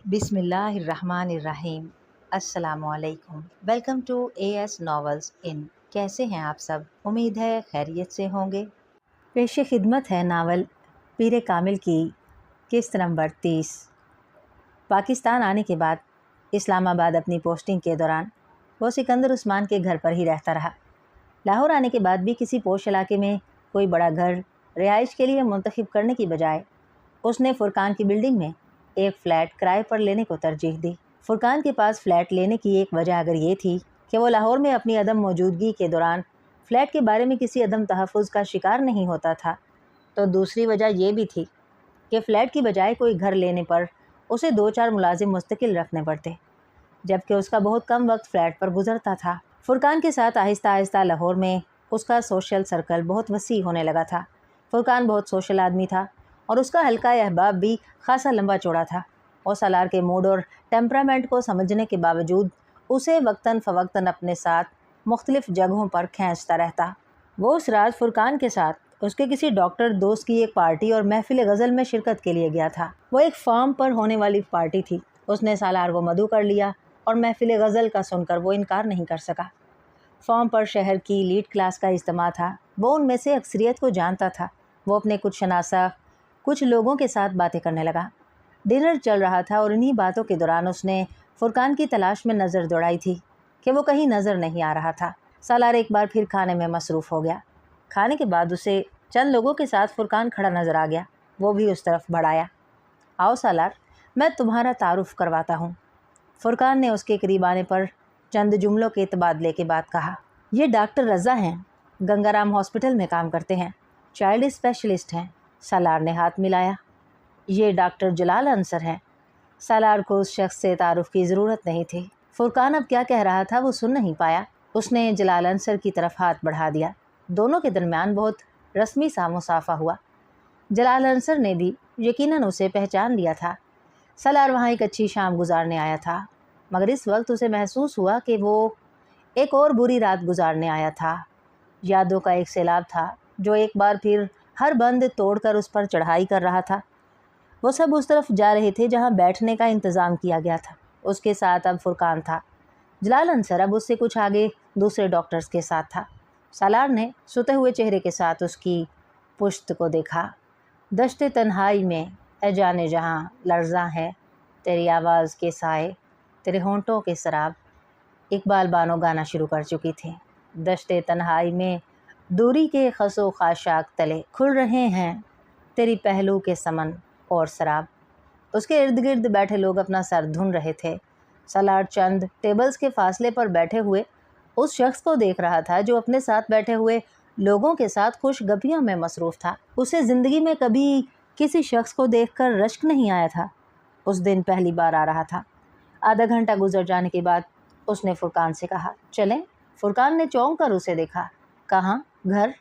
बिस्मिल्लाहिर्रहमानिर्रहीम। अस्सलाम वालेकुम। वेलकम टू AS नॉवेल्स इन। कैसे हैं आप सब? उम्मीद है खैरियत से होंगे। पेश खिदमत है नावल पीर कामिल की किस्त नंबर 30। पाकिस्तान आने के बाद इस्लामाबाद अपनी पोस्टिंग के दौरान वो सिकंदर उस्मान के घर पर ही रहता रहा। लाहौर आने के बाद भी किसी पोश इलाके में कोई बड़ा घर रिहाइश के लिए मुंतखब करने की बजाय उसने फुरकान की बिल्डिंग में एक फ़्लैट किराए पर लेने को तरजीह दी। फुरकान के पास फ़्लैट लेने की एक वजह अगर ये थी कि वो लाहौर में अपनी अदम मौजूदगी के दौरान फ़्लैट के बारे में किसी अदम तहफ़्फ़ुज़ का शिकार नहीं होता था, तो दूसरी वजह ये भी थी कि फ़्लैट की बजाय कोई घर लेने पर उसे 2-4 मुलाजिम मुस्तकिल रखने पड़ते, जबकि उसका बहुत कम वक्त फ़्लैट पर गुजरता था। फुरकान के साथ आहिस्ता आहिस्ता लाहौर में उसका सोशल सर्कल बहुत वसी होने लगा था। फुरकान बहुत सोशल आदमी था और उसका हल्का अहबाब भी खासा लंबा चौड़ा था। और सालार के मूड और टेम्परामेंट को समझने के बावजूद उसे वक्तन फ़वक्तन अपने साथ मुख्तलिफ़ जगहों पर खींचता रहता। वो उस रात फुरकान के साथ उसके किसी डॉक्टर दोस्त की एक पार्टी और महफिल गज़ल में शिरकत के लिए गया था। वो एक फार्म पर होने वाली पार्टी थी। उसने सालार को मदऊ कर लिया और महफिल गज़ल का सुनकर वो इनकार नहीं कर सका। फार्म पर शहर की लीड क्लास का इज्तिमा था। वो उनमें से अक्सरियत को जानता था। वो अपने कुछ लोगों के साथ बातें करने लगा। डिनर चल रहा था और इन्हीं बातों के दौरान उसने फुरकान की तलाश में नज़र दौड़ाई थी कि वो कहीं नज़र नहीं आ रहा था। सालार एक बार फिर खाने में मसरूफ़ हो गया। खाने के बाद उसे चंद लोगों के साथ फुरकान खड़ा नज़र आ गया। वो भी उस तरफ बढ़ाया। आओ सालार, मैं तुम्हारा तारुफ़ करवाता हूँ। फुरकान ने उसके करीब आने पर चंद जुमलों के तबादले के बाद कहा, ये डॉक्टर रज़ा हैं, गंगाराम हॉस्पिटल में काम करते हैं, चाइल्ड स्पेशलिस्ट हैं। सालार ने हाथ मिलाया। ये डॉक्टर जलाल अंसर हैं। सालार को उस शख्स से तारुफ़ की ज़रूरत नहीं थी। फुरकान अब क्या कह रहा था वो सुन नहीं पाया। उसने जलाल अंसर की तरफ हाथ बढ़ा दिया। दोनों के दरमियान बहुत रस्मी सा मुसाफा हुआ। जलाल अंसर ने भी यकीनन उसे पहचान लिया था। सालार वहाँ एक अच्छी शाम गुजारने आया था, मगर इस वक्त उसे महसूस हुआ कि वो एक और बुरी रात गुजारने आया था। यादों का एक सैलाब था जो एक बार फिर हर बंद तोड़कर उस पर चढ़ाई कर रहा था। वो सब उस तरफ जा रहे थे जहाँ बैठने का इंतज़ाम किया गया था। उसके साथ अब फुरकान था। जलाल अंसर अब उससे कुछ आगे दूसरे डॉक्टर्स के साथ था। सालार ने सोते हुए चेहरे के साथ उसकी पुश्त को देखा। दश्ते तन्हाई में ए जाने जहाँ लर्ज़ा है तेरी आवाज़ के साए, तेरे होंठों के शराब। इकबाल बानो गाना शुरू कर चुकी थी। दश्ते तन्हाई में दूरी के खसो खाशाक तले खुल रहे हैं तेरी पहलू के समन और शराब। उसके इर्द गिर्द बैठे लोग अपना सर धुन रहे थे। सालार चंद टेबल्स के फासले पर बैठे हुए उस शख्स को देख रहा था जो अपने साथ बैठे हुए लोगों के साथ खुशगपियों में मसरूफ़ था। उसे ज़िंदगी में कभी किसी शख्स को देखकर रश्क नहीं आया था। उस दिन पहली बार आ रहा था। आधा घंटा गुजर जाने के बाद उसने फुरकान से कहा, चलें? फुरकान ने चौंक कर उसे देखा। कहाँ? घर?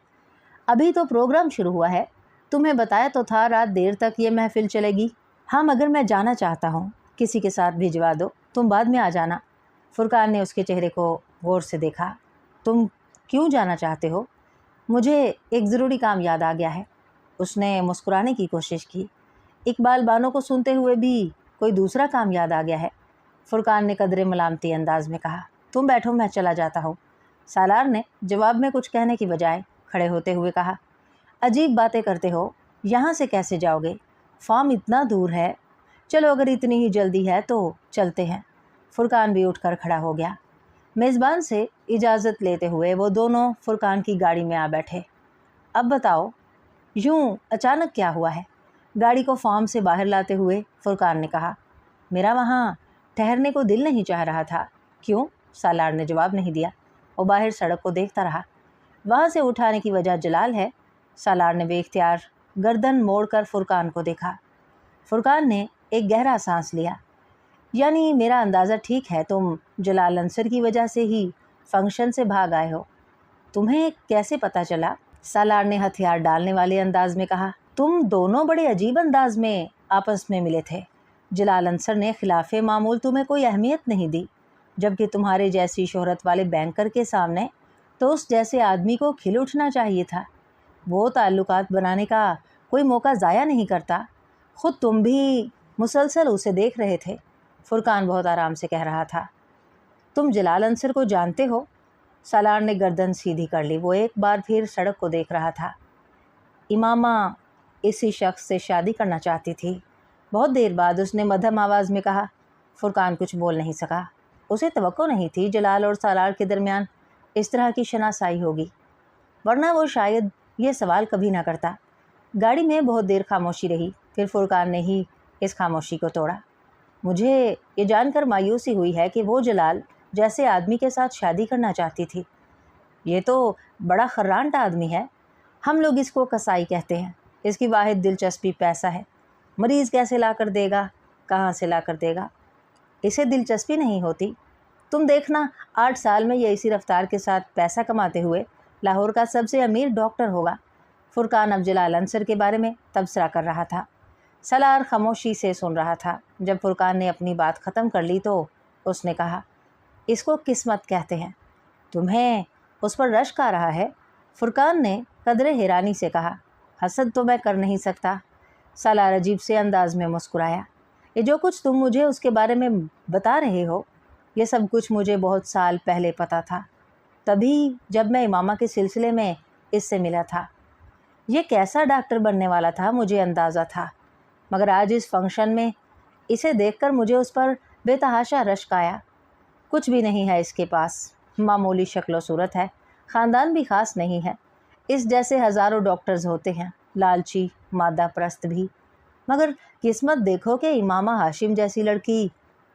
अभी तो प्रोग्राम शुरू हुआ है। तुम्हें बताया तो था रात देर तक ये महफिल चलेगी। हाँ, मगर मैं जाना चाहता हूँ, किसी के साथ भिजवा दो, तुम बाद में आ जाना। फुरकान ने उसके चेहरे को गौर से देखा। तुम क्यों जाना चाहते हो? मुझे एक ज़रूरी काम याद आ गया है। उसने मुस्कुराने की कोशिश की। इकबाल बानो को सुनते हुए भी कोई दूसरा काम याद आ गया है। फुरकान ने कदरे मलामती अंदाज में कहा, तुम बैठो, मैं चला जाता हूँ। सालार ने जवाब में कुछ कहने की बजाय खड़े होते हुए कहा, अजीब बातें करते हो, यहाँ से कैसे जाओगे? फार्म इतना दूर है। चलो, अगर इतनी ही जल्दी है तो चलते हैं। फुरकान भी उठकर खड़ा हो गया। मेज़बान से इजाज़त लेते हुए वो दोनों फुरकान की गाड़ी में आ बैठे। अब बताओ, यूँ अचानक क्या हुआ है? गाड़ी को फार्म से बाहर लाते हुए फुरकान ने कहा, मेरा वहाँ ठहरने को दिल नहीं चाह रहा था। क्यों? सालार ने जवाब नहीं दिया। वो बाहर सड़क को देखता रहा। वहाँ से उठाने की वजह जलाल है। सालार ने बेख्तियार गर्दन मोड़कर फुरकान को देखा। फुरकान ने एक गहरा सांस लिया। यानी मेरा अंदाज़ा ठीक है, तुम जलाल अंसर की वजह से ही फंक्शन से भाग आए हो। तुम्हें कैसे पता चला? सालार ने हथियार डालने वाले अंदाज में कहा। तुम दोनों बड़े अजीब अंदाज में आपस में मिले थे। जलाल अंसर ने खिलाफे मामूल तुम्हें कोई अहमियत नहीं दी, जबकि तुम्हारे जैसी शोहरत वाले बैंकर के सामने तो उस जैसे आदमी को खिल उठना चाहिए था। वो ताल्लुकात बनाने का कोई मौका ज़ाया नहीं करता। ख़ुद तुम भी मुसलसल उसे देख रहे थे। फुरकान बहुत आराम से कह रहा था। तुम जलाल अंसर को जानते हो? सालार ने गर्दन सीधी कर ली। वो एक बार फिर सड़क को देख रहा था। इमामा इसी शख्स से शादी करना चाहती थी। बहुत देर बाद उसने मध्यम आवाज़ में कहा। फुरकान कुछ बोल नहीं सका। उसे तवक्को नहीं थी जलाल और सालार के दरमियान इस तरह की शनासाई होगी, वरना वो शायद ये सवाल कभी ना करता। गाड़ी में बहुत देर खामोशी रही। फिर फुरकान ने ही इस खामोशी को तोड़ा। मुझे ये जानकर मायूसी हुई है कि वो जलाल जैसे आदमी के साथ शादी करना चाहती थी। ये तो बड़ा खर्रांट आदमी है। हम लोग इसको कसाई कहते हैं। इसकी वाहिद दिलचस्पी पैसा है। मरीज़ कैसे ला कर देगा, कहाँ से ला कर देगा, इसे दिलचस्पी नहीं होती। तुम देखना 8 साल में ये इसी रफ्तार के साथ पैसा कमाते हुए लाहौर का सबसे अमीर डॉक्टर होगा। फुरकान अब जलाल अंसर के बारे में तबसरा कर रहा था। सालार खामोशी से सुन रहा था। जब फुरकान ने अपनी बात ख़त्म कर ली तो उसने कहा, इसको किस्मत कहते हैं। तुम्हें उस पर रश्क आ रहा है? फुरकान ने कदरे हैरानी से कहा। हसद तो मैं कर नहीं सकता। सालार अजीब से अंदाज में मुस्कुराया। ये जो कुछ तुम मुझे उसके बारे में बता रहे हो, ये सब कुछ मुझे बहुत साल पहले पता था, तभी जब मैं इमामा के सिलसिले में इससे मिला था। ये कैसा डॉक्टर बनने वाला था मुझे अंदाज़ा था, मगर आज इस फंक्शन में इसे देखकर मुझे उस पर बेतहाशा रश्क आया। कुछ भी नहीं है इसके पास, मामूली शक्ल सूरत है, ख़ानदान भी ख़ास नहीं है। इस जैसे हज़ारों डॉक्टर्स होते हैं, लालची मादा परस्त भी, मगर किस्मत देखो कि इमामा हाशिम जैसी लड़की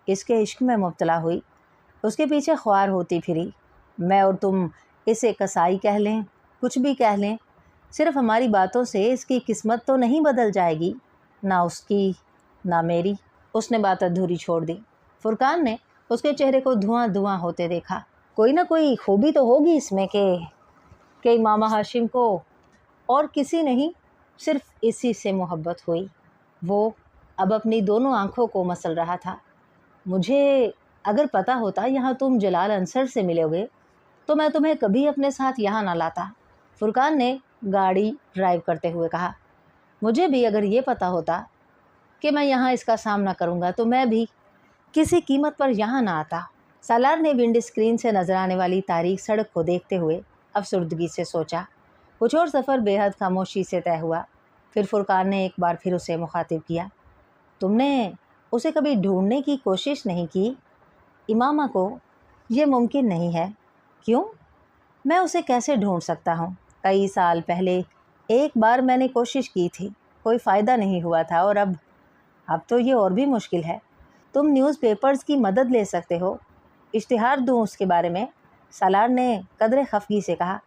इसके इश्क में मुब्तला हुई, उसके पीछे ख्वार होती फिरी। मैं और तुम इसे कसाई कह लें, कुछ भी कह लें, सिर्फ हमारी बातों से इसकी किस्मत तो नहीं बदल जाएगी, ना उसकी ना मेरी। उसने बात अधूरी छोड़ दी। फुरकान ने उसके चेहरे को धुआं धुआं होते देखा। कोई ना कोई खूबी तो होगी इसमें कि इमामा हाशिम को और किसी नहीं, सिर्फ इसी से मोहब्बत हुई। वो अब अपनी दोनों आंखों को मसल रहा था। मुझे अगर पता होता यहाँ तुम जलाल अंसर से मिलोगे तो मैं तुम्हें कभी अपने साथ यहाँ ना लाता। फुरकान ने गाड़ी ड्राइव करते हुए कहा। मुझे भी अगर ये पता होता कि मैं यहाँ इसका सामना करूँगा तो मैं भी किसी कीमत पर यहाँ ना आता। सालार ने विंड स्क्रीन से नजर आने वाली तारीख सड़क को देखते हुए अफसुर्दगी से सोचा। कुछ और सफ़र बेहद खामोशी से तय हुआ। फिर फुरकान ने एक बार फिर उसे मुखातिब किया। तुमने उसे कभी ढूंढने की कोशिश नहीं की? इमामा को ये मुमकिन नहीं है। क्यों? मैं उसे कैसे ढूंढ सकता हूँ? कई साल पहले एक बार मैंने कोशिश की थी, कोई फ़ायदा नहीं हुआ था, और अब तो ये और भी मुश्किल है। तुम न्यूज़पेपर्स की मदद ले सकते हो, इश्तिहार दूँ उसके बारे में? सालार ने कदरे खफगी से कहा।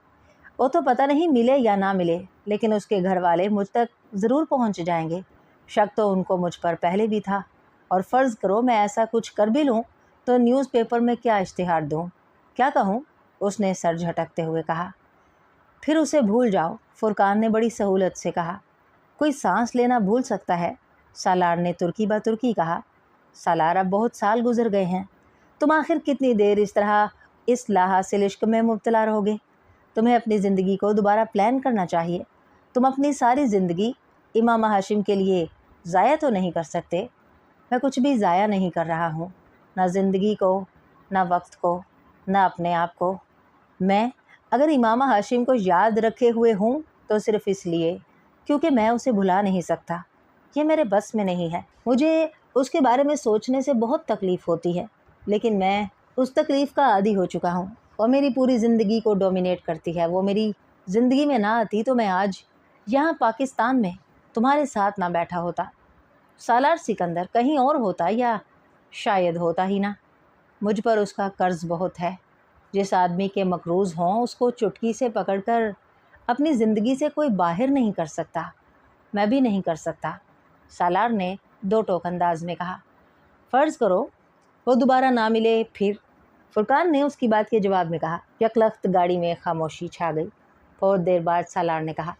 वो तो पता नहीं मिले या ना मिले, लेकिन उसके घर वाले मुझ तक ज़रूर पहुंच जाएंगे। शक तो उनको मुझ पर पहले भी था, और फ़र्ज़ करो मैं ऐसा कुछ कर भी लूँ तो न्यूज़पेपर में क्या इश्तिहार दूँ, क्या कहूँ? उसने सर झटकते हुए कहा। फिर उसे भूल जाओ, फुरकान ने बड़ी सहूलत से कहा। कोई सांस लेना भूल सकता है? सालार ने तुर्की बा तुर्की कहा। सालार, अब बहुत साल गुजर गए हैं। तुम आखिर कितनी देर इस तरह इस लाहासिल इश्क में मुब्तला रहोगे? तुम्हें अपनी ज़िंदगी को दोबारा प्लान करना चाहिए। तुम अपनी सारी ज़िंदगी इमामा हाशिम के लिए ज़ाया तो नहीं कर सकते। मैं कुछ भी ज़ाया नहीं कर रहा हूँ, ना ज़िंदगी को, ना वक्त को, ना अपने आप को। मैं अगर इमामा हाशिम को याद रखे हुए हूँ तो सिर्फ़ इसलिए क्योंकि मैं उसे भुला नहीं सकता। ये मेरे बस में नहीं है। मुझे उसके बारे में सोचने से बहुत तकलीफ़ होती है, लेकिन मैं उस तकलीफ़ का आदी हो चुका हूँ और मेरी पूरी ज़िंदगी को डोमिनेट करती है। वो मेरी ज़िंदगी में ना आती तो मैं आज यहाँ पाकिस्तान में तुम्हारे साथ ना बैठा होता। सालार सिकंदर कहीं और होता, या शायद होता ही ना। मुझ पर उसका कर्ज़ बहुत है। जिस आदमी के मकरूज़ हों उसको चुटकी से पकड़कर अपनी ज़िंदगी से कोई बाहर नहीं कर सकता। मैं भी नहीं कर सकता। सालार ने दो टोक अंदाज में कहा। फ़र्ज़ करो वो दोबारा ना मिले, फिर? फुरकान ने उसकी बात के जवाब में कहा। यकलख्त गाड़ी में खामोशी छा गई। बहुत देर बाद सालार ने कहा,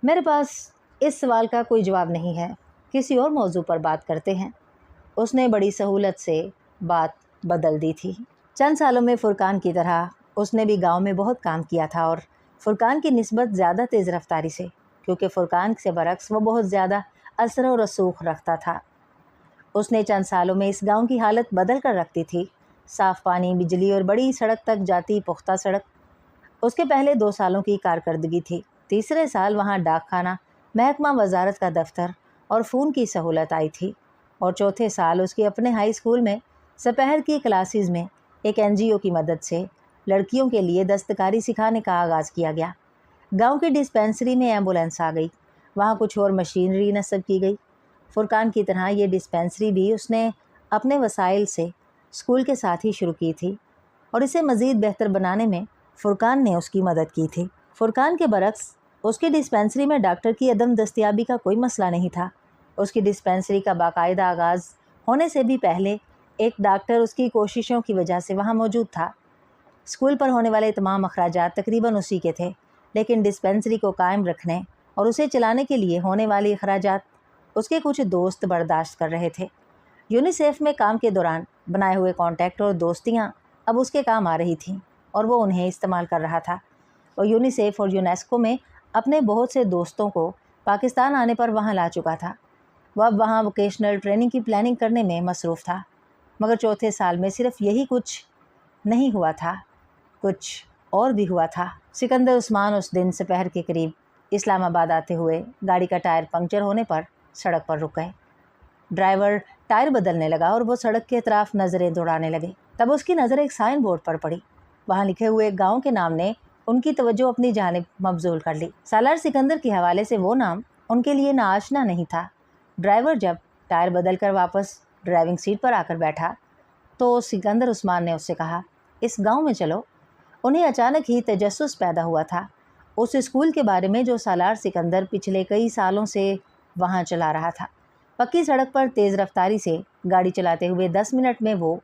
मेरे पास इस सवाल का कोई जवाब नहीं है, किसी और मौजू पर बात करते हैं। उसने बड़ी सहूलत से बात बदल दी थी। चंद सालों में फुरकान की तरह उसने भी गांव में बहुत काम किया था, और फुरकान की निस्बत ज़्यादा तेज़ रफ्तारी से, क्योंकि फुरकान से बरक्स वो बहुत ज़्यादा असर और रसूख रखता था। اس نے چند سالوں میں اس گاؤں کی حالت بدل کر رکھ دی تھی۔ صاف پانی، بجلی اور بڑی سڑک تک جاتی پختہ سڑک اس کے پہلے 2 سالوں کی کارکردگی تھی۔ تیسرے سال وہاں ڈاک خانہ، محکمہ وزارت کا دفتر اور فون کی سہولت آئی تھی، اور چوتھے سال اس کے اپنے ہائی اسکول میں سپہر کی کلاسز میں ایک NGO کی مدد سے لڑکیوں کے لیے دستکاری سکھانے کا آغاز کیا گیا۔ گاؤں کی ڈسپینسری میں ایمبولینس آ گئی، وہاں کچھ اور مشینری نصب کی گئی۔ فرقان کی طرح یہ ڈسپینسری بھی اس نے اپنے وسائل سے اسکول کے ساتھ ہی شروع کی تھی، اور اسے مزید بہتر بنانے میں فرقان نے اس کی مدد کی تھی۔ فرقان کے برعکس اس کی ڈسپینسری میں ڈاکٹر کی عدم دستیابی کا کوئی مسئلہ نہیں تھا۔ اس کی ڈسپینسری کا باقاعدہ آغاز ہونے سے بھی پہلے ایک ڈاکٹر اس کی کوششوں کی وجہ سے وہاں موجود تھا۔ اسکول پر ہونے والے تمام اخراجات تقریباً اسی کے تھے، لیکن ڈسپینسری کو قائم رکھنے اور اسے چلانے کے لیے ہونے والی اخراجات اس کے کچھ دوست برداشت کر رہے تھے۔ یونیسیف میں کام کے دوران بنائے ہوئے کانٹیکٹ اور دوستیاں اب اس کے کام آ رہی تھیں، اور وہ انہیں استعمال کر رہا تھا۔ وہ یونیسیف اور یونیسکو میں اپنے بہت سے دوستوں کو پاکستان آنے پر وہاں لا چکا تھا۔ وہ اب وہاں ووکیشنل ٹریننگ کی پلاننگ کرنے میں مصروف تھا۔ مگر چوتھے سال میں صرف یہی کچھ نہیں ہوا تھا، کچھ اور بھی ہوا تھا۔ سکندر عثمان اس دن سپہر کے قریب اسلام آباد آتے ہوئے گاڑی کا ٹائر پنکچر ہونے پر سڑک پر رک گئے۔ ڈرائیور ٹائر بدلنے لگا اور وہ سڑک کے اطراف نظریں دوڑانے لگے۔ تب اس کی نظر ایک سائن بورڈ پر پڑی۔ وہاں لکھے ہوئے گاؤں کے نام نے ان کی توجہ اپنی جانب مبذول کر لی۔ سالار سکندر کے حوالے سے وہ نام ان کے لیے ناآشنا نہیں تھا۔ ڈرائیور جب ٹائر بدل کر واپس ڈرائیونگ سیٹ پر آ کر بیٹھا تو سکندر عثمان نے اس سے کہا، اس گاؤں میں چلو۔ انہیں اچانک ہی تجسس پیدا ہوا تھا اس اسکول کے بارے میں جو سالار سکندر پچھلے کئی سالوں سے وہاں چلا رہا تھا۔ پکی سڑک پر تیز رفتاری سے گاڑی چلاتے ہوئے 10 منٹ میں وہ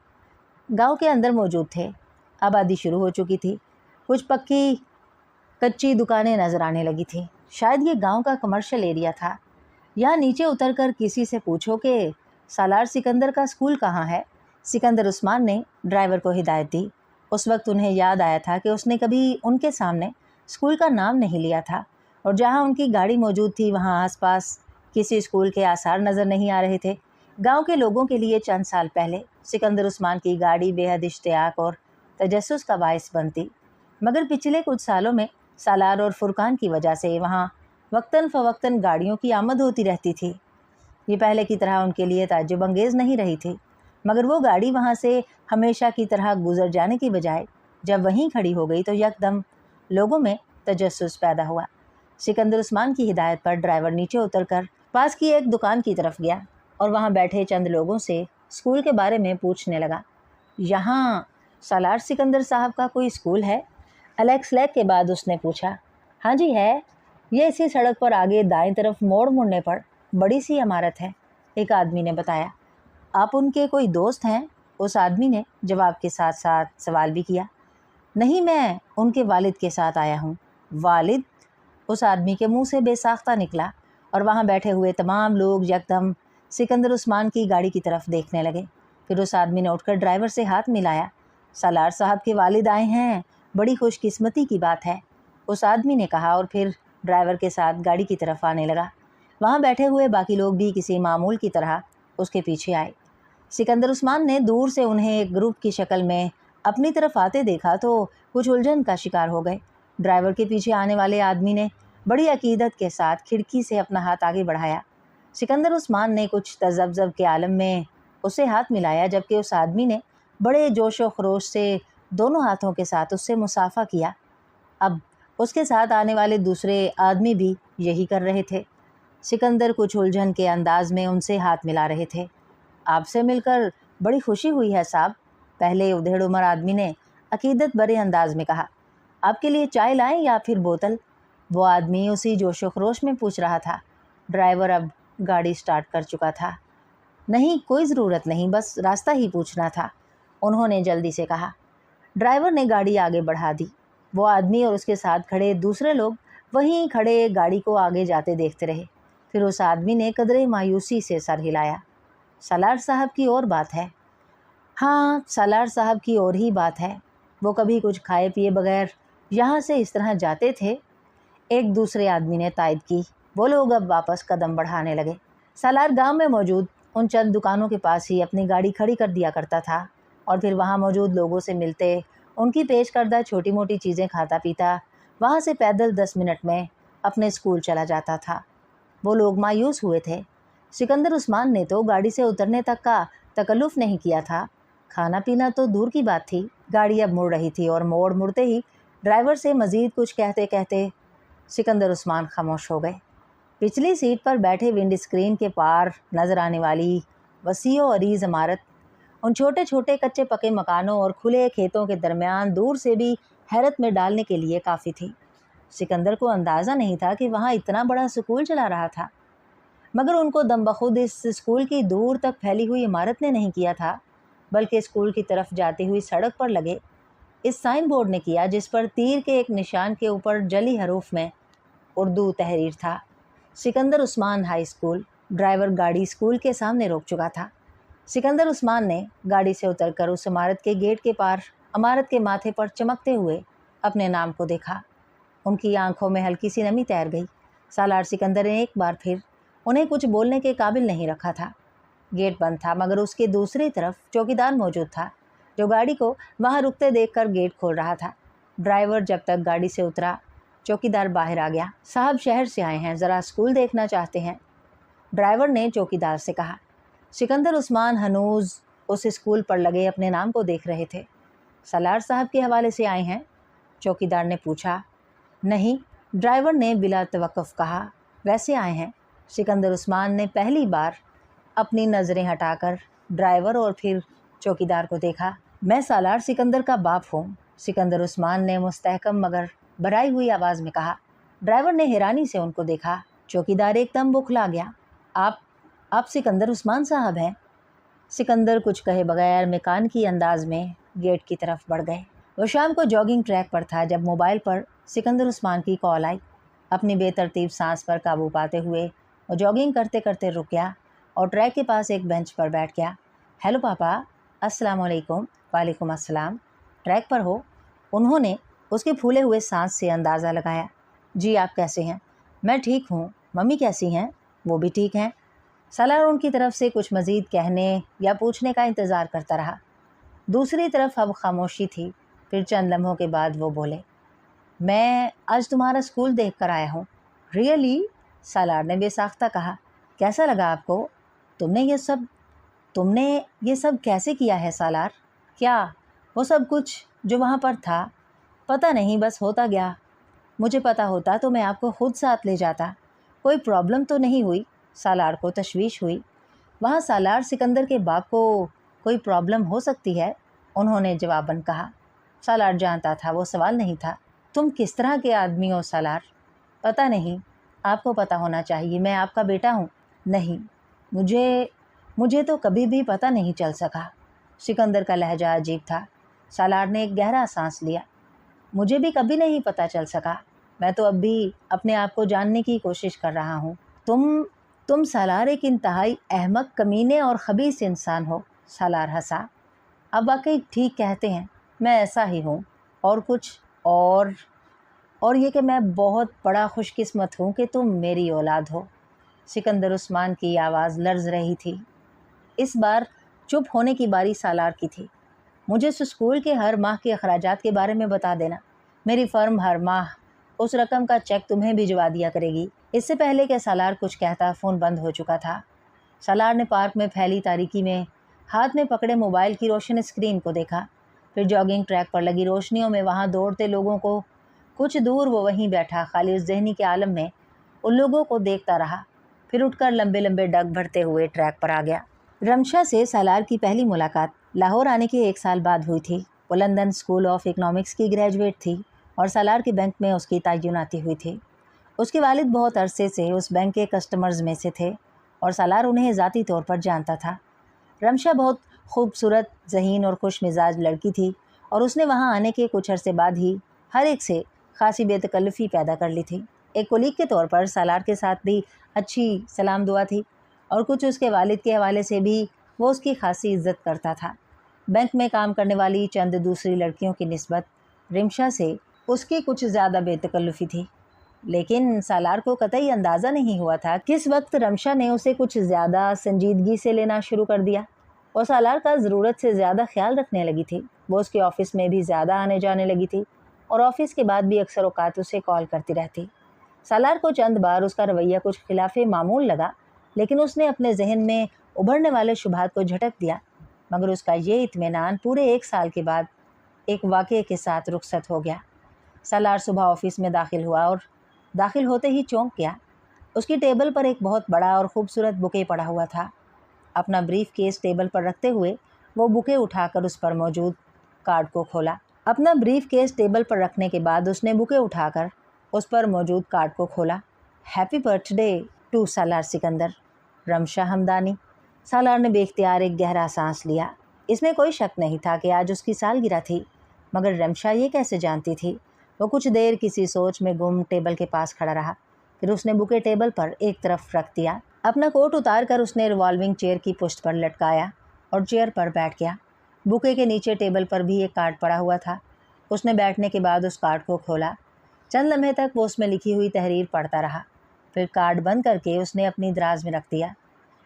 گاؤں کے اندر موجود تھے۔ آبادی شروع ہو چکی تھی، کچھ پکی کچی دکانیں نظر آنے لگی تھیں۔ شاید یہ گاؤں کا کمرشل ایریا تھا۔ یہاں نیچے اتر کر کسی سے پوچھو کہ سالار سکندر کا اسکول کہاں ہے۔ سکندر عثمان نے ڈرائیور کو ہدایت دی۔ اس وقت انہیں یاد آیا تھا کہ اس نے کبھی ان کے سامنے اسکول کا نام نہیں لیا تھا، اور جہاں ان کی گاڑی موجود تھی وہاں آس پاس کسی اسکول کے آثار نظر نہیں آ رہے تھے۔ گاؤں کے لوگوں کے لیے چند سال پہلے سکندر عثمان کی گاڑی بے حد اشتیاق اور تجسس کا باعث بنتی، مگر پچھلے کچھ سالوں میں سالار اور فرقان کی وجہ سے وہاں وقتاً فوقتاً گاڑیوں کی آمد ہوتی رہتی تھی۔ یہ پہلے کی طرح ان کے لیے تعجب انگیز نہیں رہی تھی، مگر وہ گاڑی وہاں سے ہمیشہ کی طرح گزر جانے کی بجائے جب وہیں کھڑی ہو گئی تو یکدم لوگوں میں تجسس پیدا ہوا۔ سکندر عثمان کی ہدایت پر ڈرائیور نیچے اتر کر پاس کی ایک دکان کی طرف گیا اور وہاں بیٹھے چند لوگوں سے اسکول کے بارے میں پوچھنے لگا۔ یہاں سالار سکندر صاحب کا کوئی اسکول ہے؟ الیکس لیک کے بعد اس نے پوچھا۔ ہاں جی ہے، یہ اسی سڑک پر آگے دائیں طرف موڑ مڑنے پر بڑی سی عمارت ہے، ایک آدمی نے بتایا۔ آپ ان کے کوئی دوست ہیں؟ اس آدمی نے جواب کے ساتھ ساتھ سوال بھی کیا۔ نہیں، میں ان کے والد کے ساتھ آیا ہوں۔ والد؟ اس آدمی کے منہ سے بے ساختہ نکلا، اور وہاں بیٹھے ہوئے تمام لوگ یکدم سکندر عثمان کی گاڑی کی طرف دیکھنے لگے۔ پھر اس آدمی نے اٹھ کر ڈرائیور سے ہاتھ ملایا۔ سالار صاحب کے والد آئے ہیں، بڑی خوش قسمتی کی بات ہے، اس آدمی نے کہا، اور پھر ڈرائیور کے ساتھ گاڑی کی طرف آنے لگا۔ وہاں بیٹھے ہوئے باقی لوگ بھی کسی معمول کی طرح اس کے پیچھے آئے۔ سکندر عثمان نے دور سے انہیں ایک گروپ کی شکل میں اپنی طرف آتے دیکھا تو کچھ الجھن کا شکار ہو گئے۔ ڈرائیور کے پیچھے آنے والے آدمی نے بڑی عقیدت کے ساتھ کھڑکی سے اپنا ہاتھ آگے بڑھایا۔ سکندر عثمان نے کچھ تذبذب کے عالم میں اسے ہاتھ ملایا، جبکہ اس آدمی نے بڑے جوش و خروش سے دونوں ہاتھوں کے ساتھ اس سے مصافحہ کیا۔ اب اس کے ساتھ آنے والے دوسرے آدمی بھی یہی کر رہے تھے۔ سکندر کچھ الجھن کے انداز میں ان سے ہاتھ ملا رہے تھے۔ آپ سے مل کر بڑی خوشی ہوئی ہے صاحب، پہلے ادھیڑ عمر آدمی نے عقیدت بھرے انداز میں کہا۔ آپ کے لیے چائے لائیں یا پھر بوتل؟ وہ آدمی اسی جوش و خروش میں پوچھ رہا تھا۔ ڈرائیور اب گاڑی سٹارٹ کر چکا تھا۔ نہیں، کوئی ضرورت نہیں، بس راستہ ہی پوچھنا تھا، انہوں نے جلدی سے کہا۔ ڈرائیور نے گاڑی آگے بڑھا دی۔ وہ آدمی اور اس کے ساتھ کھڑے دوسرے لوگ وہیں کھڑے گاڑی کو آگے جاتے دیکھتے رہے۔ پھر اس آدمی نے قدرے مایوسی سے سر ہلایا۔ سالار صاحب کی اور بات ہے؟ ہاں، سالار صاحب کی اور ہی بات ہے، وہ کبھی کچھ کھائے پیے بغیر یہاں سے اس طرح جاتے تھے؟ ایک دوسرے آدمی نے تائید کی۔ وہ لوگ اب واپس قدم بڑھانے لگے۔ سالار گاؤں میں موجود उन चंद दुकानों के पास ही अपनी गाड़ी खड़ी कर दिया करता था और फिर वहाँ मौजूद लोगों से मिलते, उनकी पेश करदा छोटी मोटी चीज़ें खाता पीता वहाँ से पैदल 10 मिनट में अपने स्कूल चला जाता था। वो लोग मायूस हुए थे। सिकंदर उस्मान ने तो गाड़ी से उतरने तक का तकल्लुफ़ नहीं किया था। खाना पीना तो दूर की बात थी। गाड़ी अब मुड़ रही थी और मोड़ मुड़ते ही ड्राइवर से मज़ीद कुछ कहते कहते सिकंदर उस्मान खामोश हो गए। पिछली सीट पर बैठे विंड स्क्रीन के पार नज़र आने वाली वसीओ अरीज़ इमारत, उन छोटे छोटे कच्चे पके मकानों और खुले खेतों के दरमियान दूर से भी हैरत में डालने के लिए काफ़ी थी। सिकंदर को अंदाज़ा नहीं था कि वहाँ इतना बड़ा स्कूल चला रहा था, मगर उनको दम बखुद इस स्कूल की दूर तक फैली हुई इमारत ने नहीं किया था, बल्कि स्कूल की तरफ जाती हुई सड़क पर लगे इस साइन बोर्ड ने किया, जिस पर तीर के एक निशान के ऊपर जली हरूफ में उर्दू तहरीर था, Sikandar Usman high school. Driver गाड़ी स्कूल के सामने रोक चुका था। सिकंदर उस्मान ने गाड़ी से उतरकर उस इमारत के गेट के पार इमारत के माथे पर चमकते हुए अपने नाम को देखा। उनकी आंखों में हल्की सी नमी तैर गई। सालार सिकंदर ने एक बार फिर उन्हें कुछ बोलने के काबिल नहीं रखा था। गेट बंद था, मगर उसके दूसरी तरफ चौकीदार मौजूद था, जो गाड़ी को वहाँ रुकते देखकर गेट खोल रहा था। ड्राइवर जब तक गाड़ी से उतरा, चौकीदार बाहर आ गया। साहब शहर से आए हैं, ज़रा स्कूल देखना चाहते हैं, ड्राइवर ने चौकीदार से कहा। सिकंदर उस्मान हनूज उस स्कूल पर लगे अपने नाम को देख रहे थे। सालार साहब के हवाले से आए हैं? चौकीदार ने पूछा। नहीं, ड्राइवर ने बिला तवक्कुफ़ कहा। वैसे आए हैं। सिकंदर उस्मान ने पहली बार अपनी नज़रें हटाकर ड्राइवर और फिर चौकीदार को देखा। मैं सालार सिकंदर का बाप हूँ, सिकंदर उस्मान ने मुस्तहकम मगर भराई हुई आवाज़ में कहा। ड्राइवर ने हैरानी से उनको देखा। चौकीदार एकदम बौखला गया। आप सिकंदर उस्मान साहब हैं? सिकंदर कुछ कहे बगैर मेकान की अंदाज में गेट की तरफ बढ़ गए। वो शाम को जॉगिंग ट्रैक पर था जब मोबाइल पर सिकंदर उस्मान की कॉल आई। अपनी बेतरतीब सांस पर काबू पाते हुए वो जॉगिंग करते करते रुक गया और ट्रैक के पास एक बेंच पर बैठ गया। हेलो पापा, अस्सलाम वालेकुम। वालेकुम अस्सलाम। ट्रैक पर हो? उन्होंने उसके फूले हुए सांस से अंदाज़ा लगाया। जी, आप कैसे हैं? मैं ठीक हूँ। मम्मी कैसी हैं? वो भी ठीक हैं। सालार उनकी तरफ से कुछ मज़ीद कहने या पूछने का इंतज़ार करता रहा। दूसरी तरफ अब खामोशी थी। फिर चंद लम्हों के बाद वो बोले, मैं आज तुम्हारा स्कूल देख कर आया हूँ। रियली? सालार ने बेसाख्ता कहा। कैसा लगा आपको? तुमने ये सब कैसे किया है सालार? क्या वो सब कुछ जो वहाँ पर था? पता नहीं, बस होता गया। मुझे पता होता तो मैं आपको खुद साथ ले जाता। कोई प्रॉब्लम तो नहीं हुई? सालार को तशवीश हुई। वहाँ सालार सिकंदर के बाप को कोई प्रॉब्लम हो सकती है, उन्होंने जवाबन कहा। सालार जानता था वो सवाल नहीं था। तुम किस तरह के आदमी हो सालार? पता नहीं, आपको पता होना चाहिए। मैं आपका बेटा हूँ। नहीं, मुझे तो कभी भी पता नहीं चल सका। सिकंदर का लहजा अजीब था। सालार ने एक गहरा सांस लिया। मुझे भी कभी नहीं पता चल सका। मैं तो अब भी अपने आप को जानने की कोशिश कर रहा हूँ। तुम सालार एक इंतहाई अहमक, कमीने और खबीस इंसान हो। सालार हंसा। अब वाकई ठीक कहते हैं, मैं ऐसा ही हूँ। और कुछ और ये कि मैं बहुत बड़ा खुशकिस्मत हूँ कि तुम मेरी औलाद हो। सिकंदर उस्मान की आवाज़ लर्ज़ रही थी। इस बार चुप होने की बारी सालार की थी। मुझे उस स्कूल के हर माह के अखराजात के बारे में बता देना। मेरी फ़र्म हर माह उस रकम का चेक तुम्हें भिजवा दिया करेगी। इससे पहले कि सालार कुछ कहता, फ़ोन बंद हो चुका था। सालार ने पार्क में फैली तारीकी में हाथ में पकड़े मोबाइल की रोशन स्क्रीन को देखा। फिर जॉगिंग ट्रैक पर लगी रोशनियों में वहाँ दौड़ते लोगों को, कुछ दूर वो वहीं बैठा खाली उस ज़हनी के आलम में उन लोगों को देखता रहा। फिर उठकर लंबे लंबे डग भरते हुए ट्रैक पर आ गया। रमशा से सालार की पहली मुलाकात लाहौर आने के 1 साल बाद हुई थी। वो लंदन स्कूल ऑफ इकनॉमिक्स की ग्रेजुएट थी और सालार के बैंक में उसकी तैनाती हुई थी। उसके वालिद बहुत अरसे से उस बैंक के कस्टमर्स में से थे और सालार उन्हें ज़ाती तौर पर जानता था। रमशा बहुत खूबसूरत, ज़हीन और खुश मिजाज लड़की थी और उसने वहाँ आने के कुछ अरसे बाद ही हर एक से खासी बेतकल्लुफ़ी पैदा कर ली थी। एक कोलीग के तौर पर सालार के साथ भी अच्छी सलाम दुआ थी और कुछ उसके वालिद के हवाले से भी वो उसकी खासी इज्जत करता था। बैंक में काम करने वाली चंद दूसरी लड़कियों की निस्बत रिमशा से उसकी कुछ ज़्यादा बेतकल्लुफ़ी थी। لیکن سالار کو قطعی اندازہ نہیں ہوا تھا کس وقت رمشا نے اسے کچھ زیادہ سنجیدگی سے لینا شروع کر دیا۔ وہ سالار کا ضرورت سے زیادہ خیال رکھنے لگی تھی۔ وہ اس کے آفس میں بھی زیادہ آنے جانے لگی تھی اور آفس کے بعد بھی اکثر اوقات اسے کال کرتی رہتی۔ سالار کو چند بار اس کا رویہ کچھ خلاف معمول لگا، لیکن اس نے اپنے ذہن میں ابھرنے والے شبہات کو جھٹک دیا۔ مگر اس کا یہ اطمینان پورے 1 سال کے بعد ایک واقعے کے ساتھ رخصت ہو گیا۔ سالار صبح آفس میں داخل ہوا اور داخل ہوتے ہی چونک گیا۔ اس کی ٹیبل پر ایک بہت بڑا اور خوبصورت بوکے پڑا ہوا تھا۔ اپنا بریف کیس ٹیبل پر رکھتے ہوئے وہ بوکے اٹھا کر اس پر موجود کارڈ کو کھولا۔ اپنا بریف کیس ٹیبل پر رکھنے کے بعد اس نے بوکے اٹھا کر اس پر موجود کارڈ کو کھولا۔ ہیپی برتھ ڈے ٹو سالار سکندر، رمشا ہمدانی۔ سالار نے بے اختیار ایک گہرا سانس لیا۔ اس میں کوئی شک نہیں تھا کہ آج اس کی سالگرہ تھی، مگر رمشا یہ کیسے جانتی تھی؟ وہ کچھ دیر کسی سوچ میں گم ٹیبل کے پاس کھڑا رہا، پھر اس نے بوکے ٹیبل پر ایک طرف رکھ دیا۔ اپنا کوٹ اتار کر اس نے ریوالونگ چیئر کی پشت پر لٹکایا اور چیئر پر بیٹھ گیا۔ بوکے کے نیچے ٹیبل پر بھی ایک کارڈ پڑا ہوا تھا۔ اس نے بیٹھنے کے بعد اس کارڈ کو کھولا۔ چند لمحے تک وہ اس میں لکھی ہوئی تحریر پڑھتا رہا، پھر کارڈ بند کر کے اس نے اپنی دراز میں رکھ دیا۔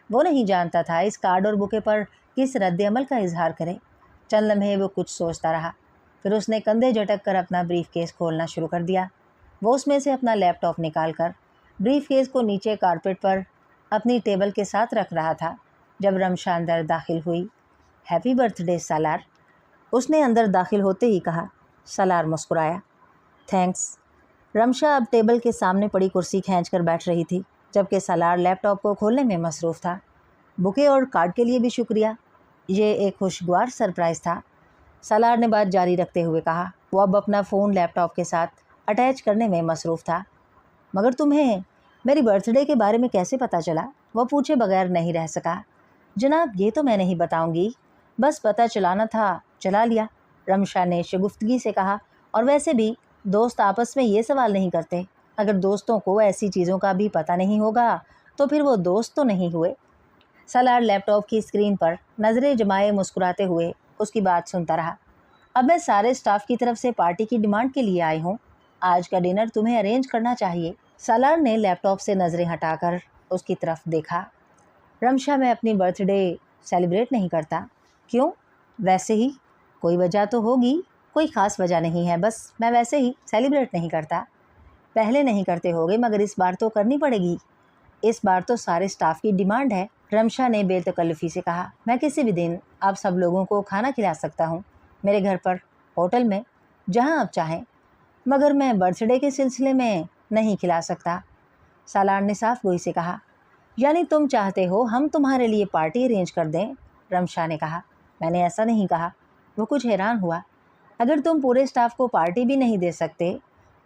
وہ نہیں جانتا تھا اس کارڈ اور بوکے پر کس رد عمل کا اظہار کرے۔ چند لمحے وہ کچھ سوچتا رہا، پھر اس نے کندھے جھٹک کر اپنا بریف کیس کھولنا شروع کر دیا۔ وہ اس میں سے اپنا لیپ ٹاپ نکال کر بریف کیس کو نیچے کارپیٹ پر اپنی ٹیبل کے ساتھ رکھ رہا تھا جب رمشا اندر داخل ہوئی۔ ہیپی برتھ ڈے سالار، اس نے اندر داخل ہوتے ہی کہا۔ سالار مسکرایا۔ تھینکس۔ رمشا اب ٹیبل کے سامنے پڑی کرسی کھینچ کر بیٹھ رہی تھی، جبکہ سالار لیپ ٹاپ کو کھولنے میں مصروف تھا۔ بوکے اور کارڈ کے لیے بھی شکریہ، یہ ایک خوشگوار سرپرائز تھا، سالار نے بات جاری رکھتے ہوئے کہا۔ وہ اب اپنا فون لیپ ٹاپ کے ساتھ اٹیچ کرنے میں مصروف تھا۔ مگر تمہیں میری برتھ ڈے کے بارے میں کیسے پتہ چلا؟ وہ پوچھے بغیر نہیں رہ سکا۔ جناب یہ تو میں نہیں بتاؤں گی، بس پتہ چلانا تھا، چلا لیا، رمشا نے شگفتگی سے کہا۔ اور ویسے بھی دوست آپس میں یہ سوال نہیں کرتے، اگر دوستوں کو ایسی چیزوں کا بھی پتہ نہیں ہوگا تو پھر وہ دوست تو نہیں ہوئے۔ سالار لیپ ٹاپ کی اسکرین پر نظریں جمائے مسکراتے ہوئے اس کی بات سنتا رہا۔ اب میں سارے اسٹاف کی طرف سے پارٹی کی ڈیمانڈ کے لیے آئی ہوں، آج کا ڈنر تمہیں ارینج کرنا چاہیے۔ سالار نے لیپ ٹاپ سے نظریں ہٹا کر اس کی طرف دیکھا۔ رمشا میں اپنی برتھ ڈے سیلیبریٹ نہیں کرتا۔ کیوں؟ ویسے ہی، کوئی وجہ تو ہوگی؟ کوئی خاص وجہ نہیں ہے، بس میں ویسے ہی سیلیبریٹ نہیں کرتا۔ پہلے نہیں کرتے ہوگے مگر اس بار تو کرنی پڑے گی، اس بار تو سارے اسٹاف کی ڈیمانڈ ہے، رمشا نے بے تکلفی سے کہا۔ میں کسی بھی دن آپ سب لوگوں کو کھانا کھلا سکتا ہوں، میرے گھر پر، ہوٹل میں، جہاں آپ چاہیں، مگر میں برتھ ڈے کے سلسلے میں نہیں کھلا سکتا، سالار نے صاف گوئی سے کہا۔ یعنی تم چاہتے ہو ہم تمہارے لیے پارٹی ارینج کر دیں؟ رمشا نے کہا۔ میں نے ایسا نہیں کہا۔ وہ کچھ حیران ہوا۔ اگر تم پورے اسٹاف کو پارٹی بھی نہیں دے سکتے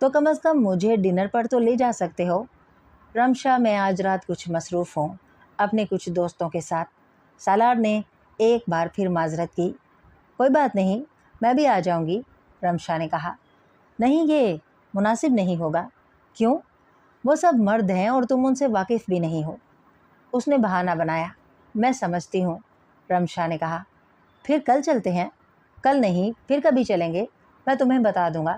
تو کم از کم مجھے ڈنر پر تو لے جا سکتے ہو۔ رمشا میں آج رات کچھ مصروف ہوں اپنے کچھ دوستوں کے ساتھ، سالار نے ایک بار پھر معذرت کی۔ کوئی بات نہیں، میں بھی آ جاؤں گی، رمشا نے کہا۔ نہیں، یہ مناسب نہیں ہوگا۔ کیوں؟ وہ سب مرد ہیں اور تم ان سے واقف بھی نہیں ہو، اس نے بہانہ بنایا۔ میں سمجھتی ہوں، رمشا نے کہا۔ پھر کل چلتے ہیں؟ کل نہیں، پھر کبھی چلیں گے، میں تمہیں بتا دوں گا۔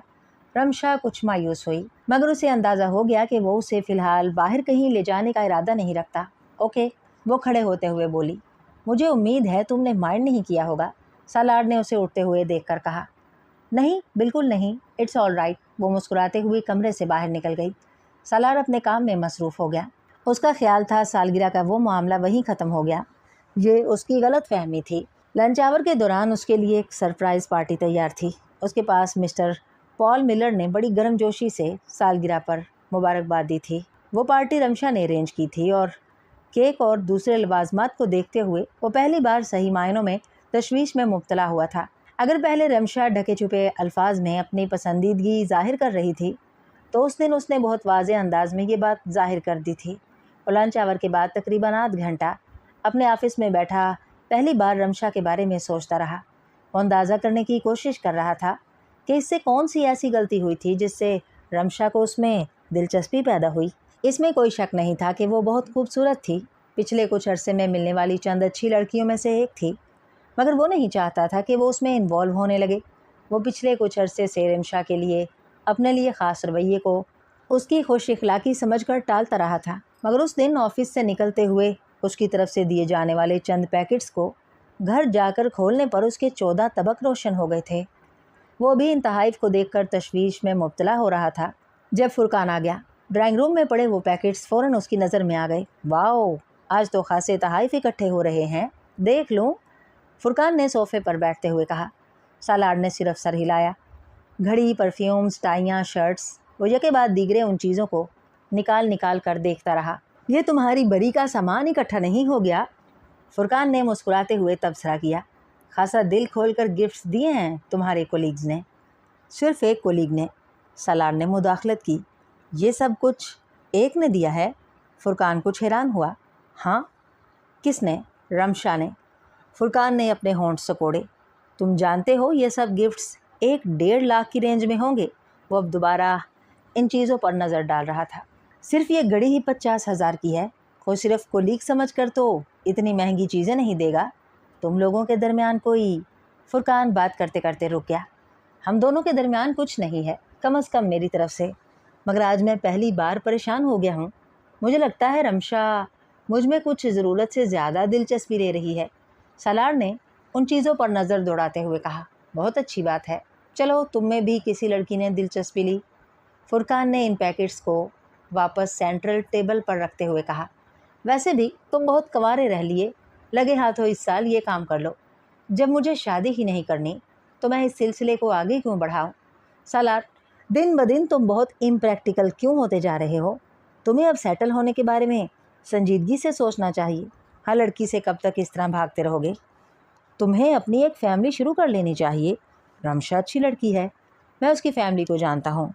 رمشا کچھ مایوس ہوئی، مگر اسے اندازہ ہو گیا کہ وہ اسے فی الحال باہر کہیں لے جانے کا ارادہ نہیں رکھتا۔ اوکے، وہ کھڑے ہوتے ہوئے بولی۔ مجھے امید ہے تم نے مائنڈ نہیں کیا ہوگا، سالار نے اسے اٹھتے ہوئے دیکھ کر کہا۔ نہیں، بالکل نہیں، اٹس آل رائٹ، وہ مسکراتے ہوئے کمرے سے باہر نکل گئی۔ سالار اپنے کام میں مصروف ہو گیا۔ اس کا خیال تھا سالگرہ کا وہ معاملہ وہیں ختم ہو گیا، یہ اس کی غلط فہمی تھی۔ لنچ آور کے دوران اس کے لیے ایک سرپرائز پارٹی تیار تھی۔ اس کے پاس مسٹر پال ملر نے بڑی گرم جوشی سے سالگرہ پر مبارکباد دی تھی۔ وہ پارٹی رمشا نے ارینج کی تھی اور کیک اور دوسرے لوازمات کو دیکھتے ہوئے وہ پہلی بار صحیح معنوں میں تشویش میں مبتلا ہوا تھا۔ اگر پہلے رمشا ڈھکے چھپے الفاظ میں اپنی پسندیدگی ظاہر کر رہی تھی تو اس دن اس نے بہت واضح انداز میں یہ بات ظاہر کر دی تھی۔ وہ لنچ آور کے بعد تقریباً آدھ گھنٹہ اپنے آفس میں بیٹھا پہلی بار رمشا کے بارے میں سوچتا رہا۔ وہ اندازہ کرنے کی کوشش کر رہا تھا کہ اس سے کون سی ایسی غلطی ہوئی تھی جس سے رمشا کو اس میں دلچسپی پیدا ہوئی۔ اس میں کوئی شک نہیں تھا کہ وہ بہت خوبصورت تھی، پچھلے کچھ عرصے میں ملنے والی چند اچھی لڑکیوں میں سے ایک تھی، مگر وہ نہیں چاہتا تھا کہ وہ اس میں انوالو ہونے لگے۔ وہ پچھلے کچھ عرصے سے رمشا کے لیے اپنے لیے خاص رویے کو اس کی خوش اخلاقی سمجھ کر ٹالتا رہا تھا، مگر اس دن آفس سے نکلتے ہوئے اس کی طرف سے دیے جانے والے چند پیکٹس کو گھر جا کر کھولنے پر اس کے 14 طبق روشن ہو گئے تھے۔ وہ بھی ان تحائف کو دیکھ کر تشویش میں مبتلا ہو رہا تھا جب فرقان آ گیا۔ ڈرائنگ روم میں پڑے وہ پیکٹس فوراً اس کی نظر میں آ گئے۔ واؤ، آج تو خاصے تحائف اکٹھے ہو رہے ہیں، دیکھ لوں، فرقان نے صوفے پر بیٹھتے ہوئے کہا۔ سالار نے صرف سر ہلایا۔ گھڑی، پرفیومز، ٹائیاں، شرٹس، وہ یکے بعد دیگرے ان چیزوں کو نکال کر دیکھتا رہا۔ یہ تمہاری بری کا سامان اکٹھا نہیں ہو گیا؟ فرقان نے مسکراتے ہوئے تبصرہ کیا۔ خاصا دل کھول کر گفٹس دیے ہیں تمہارے کولیگز نے۔ صرف ایک کولیگ نے، سالار نے مداخلت کی۔ یہ سب کچھ ایک نے دیا ہے؟ فرقان کچھ حیران ہوا۔ ہاں۔ کس نے؟ رمشا نے۔ فرقان نے اپنے ہونٹ سکوڑے۔ تم جانتے ہو یہ سب گفٹس 1.5 لاکھ کی رینج میں ہوں گے۔ وہ اب دوبارہ ان چیزوں پر نظر ڈال رہا تھا۔ صرف یہ گھڑی ہی 50,000 کی ہے۔ کوئی صرف کولیگ سمجھ کر تو اتنی مہنگی چیزیں نہیں دے گا۔ تم لوگوں کے درمیان کوئی… فرقان بات کرتے کرتے رک گیا۔ ہم دونوں کے درمیان کچھ نہیں ہے، کم از کم میری طرف سے، مگر آج میں پہلی بار پریشان ہو گیا ہوں۔ مجھے لگتا ہے رمشا مجھ میں کچھ ضرورت سے زیادہ دلچسپی لے رہی ہے۔ سالار نے ان چیزوں پر نظر دوڑاتے ہوئے کہا۔ بہت اچھی بات ہے، چلو تم میں بھی کسی لڑکی نے دلچسپی لی۔ فرقان نے ان پیکٹس کو واپس سینٹرل ٹیبل پر رکھتے ہوئے کہا۔ ویسے بھی تم بہت کنوارے رہ لیے، لگے ہاتھوں اس سال یہ کام کر لو۔ جب مجھے شادی ہی نہیں کرنی تو میں اس سلسلے کو آگے کیوں بڑھاؤں؟ سالار، دن بدن تم بہت امپریکٹیکل کیوں ہوتے جا رہے ہو؟ تمہیں اب سیٹل ہونے کے بارے میں سنجیدگی سے سوچنا چاہیے۔ ہر لڑکی سے کب تک اس طرح بھاگتے رہو گے؟ تمہیں اپنی ایک فیملی شروع کر لینی چاہیے۔ رمشا اچھی لڑکی ہے، میں اس کی فیملی کو جانتا ہوں۔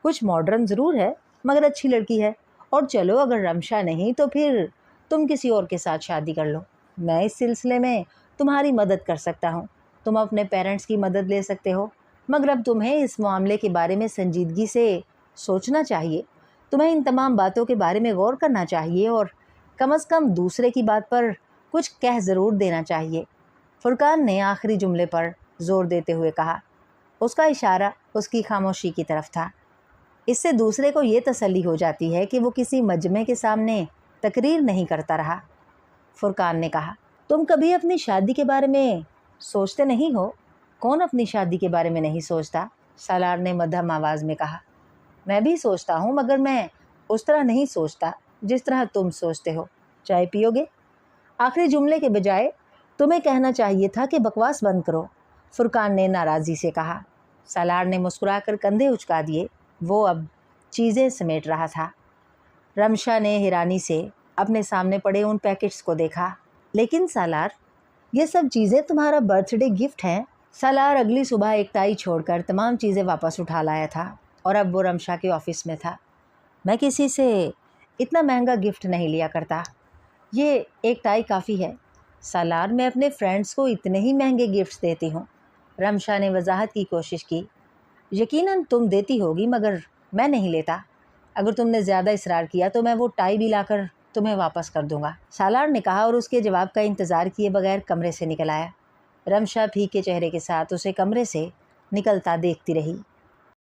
کچھ ماڈرن ضرور ہے مگر اچھی لڑکی ہے۔ اور چلو اگر رمشا نہیں تو پھر تم کسی اور کے ساتھ شادی کر لو۔ میں اس سلسلے میں تمہاری مدد کر سکتا ہوں۔ تم اپنے پیرنٹس کی مدد لے سکتے ہو، مگر اب تمہیں اس معاملے کے بارے میں سنجیدگی سے سوچنا چاہیے۔ تمہیں ان تمام باتوں کے بارے میں غور کرنا چاہیے اور کم از کم دوسرے کی بات پر کچھ کہہ ضرور دینا چاہیے۔ فرقان نے آخری جملے پر زور دیتے ہوئے کہا۔ اس کا اشارہ اس کی خاموشی کی طرف تھا۔ اس سے دوسرے کو یہ تسلی ہو جاتی ہے کہ وہ کسی مجمع کے سامنے تقریر نہیں کرتا رہا۔ فرقان نے کہا، تم کبھی اپنی شادی کے بارے میں سوچتے نہیں ہو؟ کون اپنی شادی کے بارے میں نہیں سوچتا؟ سالار نے مدھم آواز میں کہا۔ میں بھی سوچتا ہوں مگر میں اس طرح نہیں سوچتا جس طرح تم سوچتے ہو۔ چائے پیو گے؟ آخری جملے کے بجائے تمہیں کہنا چاہیے تھا کہ بکواس بند کرو، فرقان نے ناراضی سے کہا۔ سالار نے مسکرا کر کندھے اچکا دیے۔ وہ اب چیزیں سمیٹ رہا تھا۔ رمشا نے حیرانی سے اپنے سامنے پڑے ان پیکٹس کو دیکھا۔ لیکن سالار، یہ سب چیزیں تمہارا برتھ ڈے گفٹ ہیں۔ سالار اگلی صبح ایک ٹائی چھوڑ کر تمام چیزیں واپس اٹھا لایا تھا اور اب وہ رمشا کے آفس میں تھا۔ میں کسی سے اتنا مہنگا گفٹ نہیں لیا کرتا، یہ ایک ٹائی کافی ہے۔ سالار، میں اپنے فرینڈس کو اتنے ہی مہنگے گفٹس دیتی ہوں۔ رمشا نے وضاحت کی کوشش کی۔ یقیناً تم دیتی ہوگی مگر میں نہیں لیتا۔ اگر تم نے زیادہ اصرار کیا تو میں وہ ٹائی بھی لا کر تمہیں واپس کر دوں گا، سالار نے کہا اور اس کے جواب کا انتظار کیے بغیر کمرے سے نکل آیا۔ رمشا پھیکے چہرے کے ساتھ اسے کمرے سے نکلتا دیکھتی رہی۔